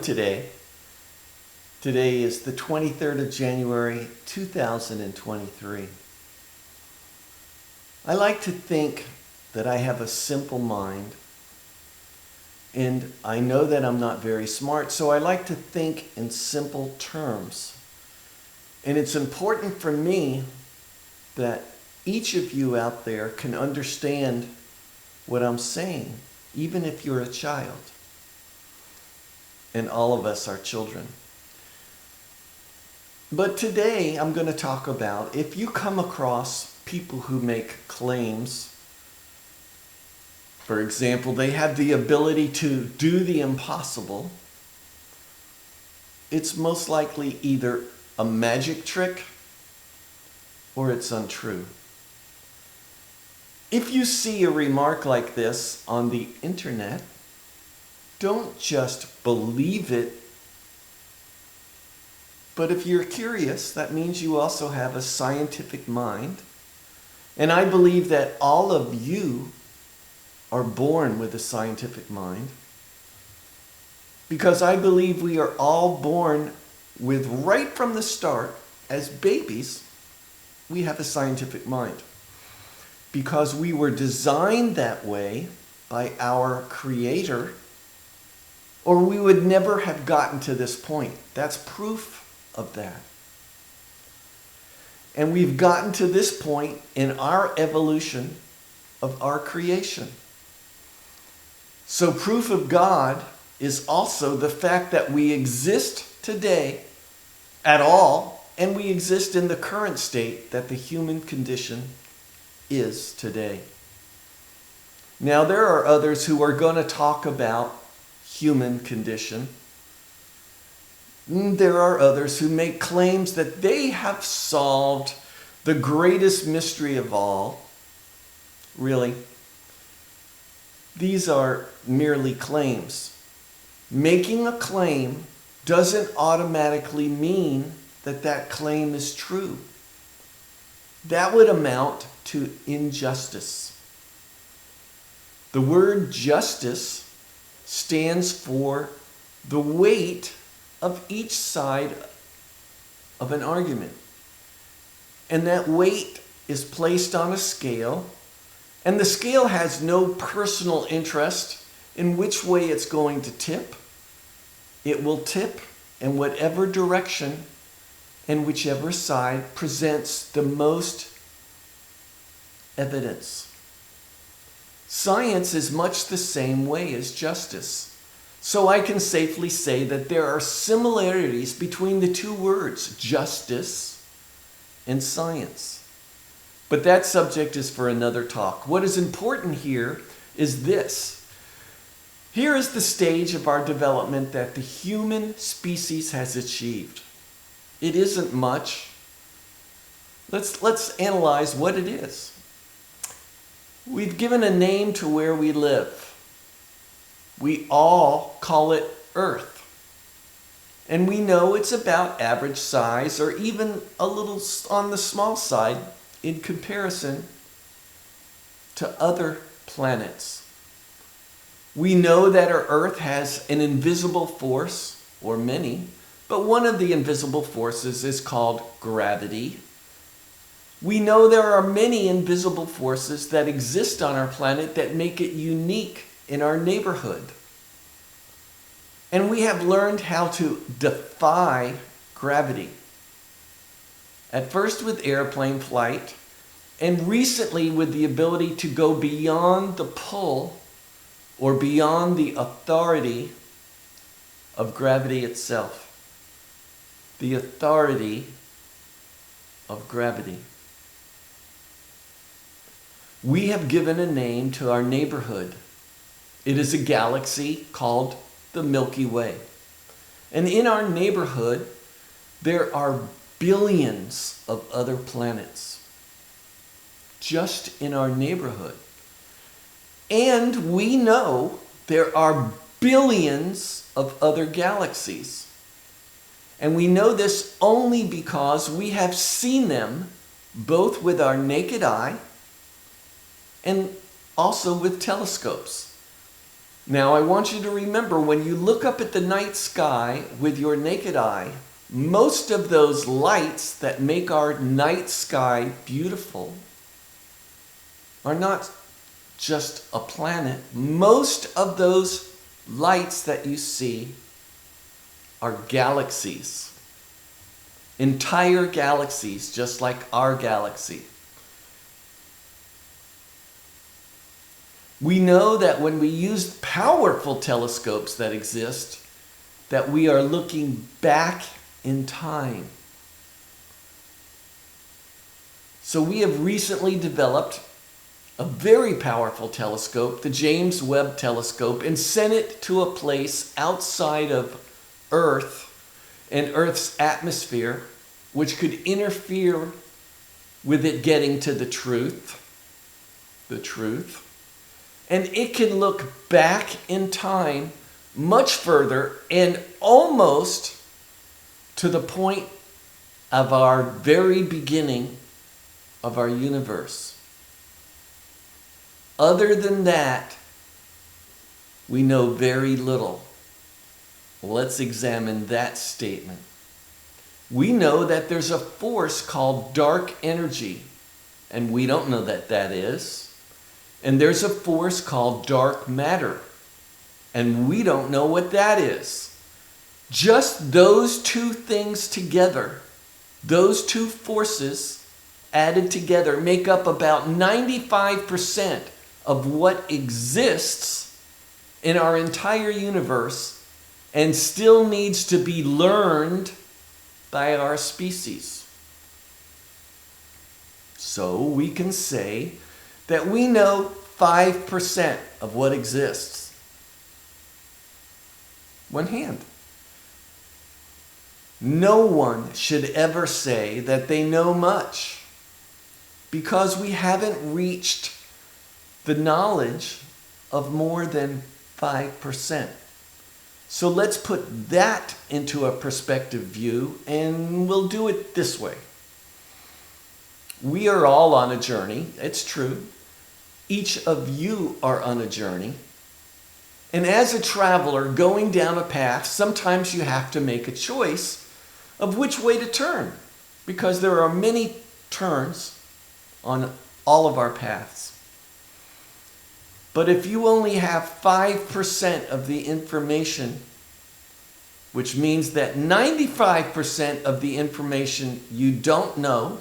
today. Today is the 23rd of January, 2023. I like to think that I have a simple mind, and I know that I'm not very smart, so I like to think in simple terms. And it's important for me that each of you out there can understand what I'm saying, even if you're a child. And all of us are children. But today I'm going to talk about if you come across people who make claims. For example, they have the ability to do the impossible. It's most likely either a magic trick or it's untrue. If you see a remark like this on the internet, don't just believe it. But if you're curious, that means you also have a scientific mind. And I believe that all of you are born with a scientific mind, because I believe we are all born with, right from the start, as babies, we have a scientific mind. Because we were designed that way by our Creator, or we would never have gotten to this point. That's proof of that. And we've gotten to this point in our evolution of our creation. So proof of God is also the fact that we exist today at all, and we exist in the current state that the human condition is today. Now, there are others who are going to talk about human condition. There are others who make claims that they have solved the greatest mystery of all. Really, these are merely claims. Making a claim doesn't automatically mean that that claim is true. That would amount to injustice. The word justice stands for the weight of each side of an argument. And that weight is placed on a scale, and the scale has no personal interest in which way it's going to tip. It will tip in whatever direction and whichever side presents the most evidence. Science is much the same way as justice. So I can safely say that there are similarities between the two words, justice and science. But that subject is for another talk. What is important here is this. Here is the stage of our development that the human species has achieved. It isn't much. Let's analyze what it is. We've given a name to where we live. We all call it Earth. And we know it's about average size, or even a little on the small side in comparison to other planets. We know that our Earth has an invisible force, or many, but one of the invisible forces is called gravity. We know there are many invisible forces that exist on our planet that make it unique in our neighborhood. And we have learned how to defy gravity. At first with airplane flight, and recently with the ability to go beyond the pull or beyond the authority of gravity itself. The authority of gravity. We have given a name to our neighborhood. It is a galaxy called the Milky Way. And in our neighborhood, there are billions of other planets. Just in our neighborhood. And we know there are billions of other galaxies. And we know this only because we have seen them both with our naked eye and also with telescopes. Now, I want you to remember, when you look up at the night sky with your naked eye, most of those lights that make our night sky beautiful are not just a planet. Most of those lights that you see are galaxies. Entire galaxies, just like our galaxy. We know that when we use powerful telescopes that exist, that we are looking back in time. So we have recently developed a very powerful telescope, the James Webb Telescope, and sent it to a place outside of Earth and Earth's atmosphere, which could interfere with it getting to the truth. And it can look back in time much further and almost to the point of our very beginning of our universe. Other than that, we know very little. Let's examine that statement. We know that there's a force called dark energy, and we don't know that that is. And there's a force called dark matter, and we don't know what that is. Just those two things together, those two forces added together, make up about 95% of what exists in our entire universe and still needs to be learned by our species. So we can say that we know 5% of what exists. One hand. No one should ever say that they know much, because we haven't reached the knowledge of more than 5%. So let's put that into a perspective view, and we'll do it this way. We are all on a journey, it's true. Each of you are on a journey. And as a traveler going down a path, sometimes you have to make a choice of which way to turn, because there are many turns on all of our paths. But if you only have 5% of the information, which means that 95% of the information you don't know,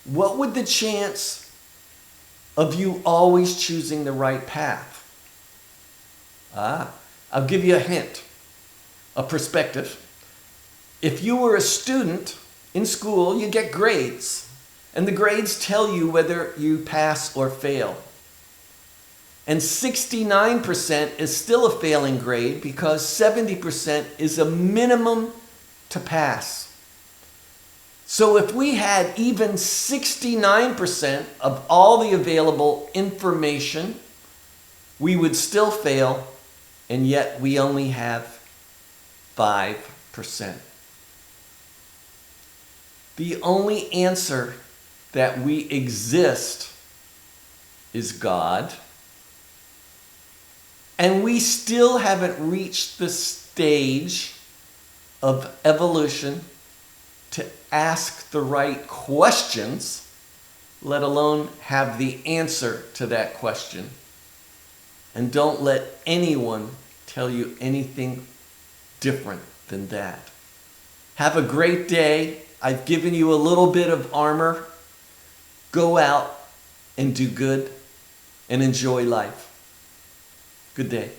what would the chance of you always choosing the right path? I'll give you a hint, a perspective. If you were a student in school, you get grades, and the grades tell you whether you pass or fail. And 69% is still a failing grade, because 70% is a minimum to pass. So if we had even 69% of all the available information, we would still fail, and yet we only have 5%. The only answer that we exist is God, and we still haven't reached the stage of evolution to ask the right questions, let alone have the answer to that question. And don't let anyone tell you anything different than that. Have a great day. I've given you a little bit of armor. Go out and do good and enjoy life. Good day.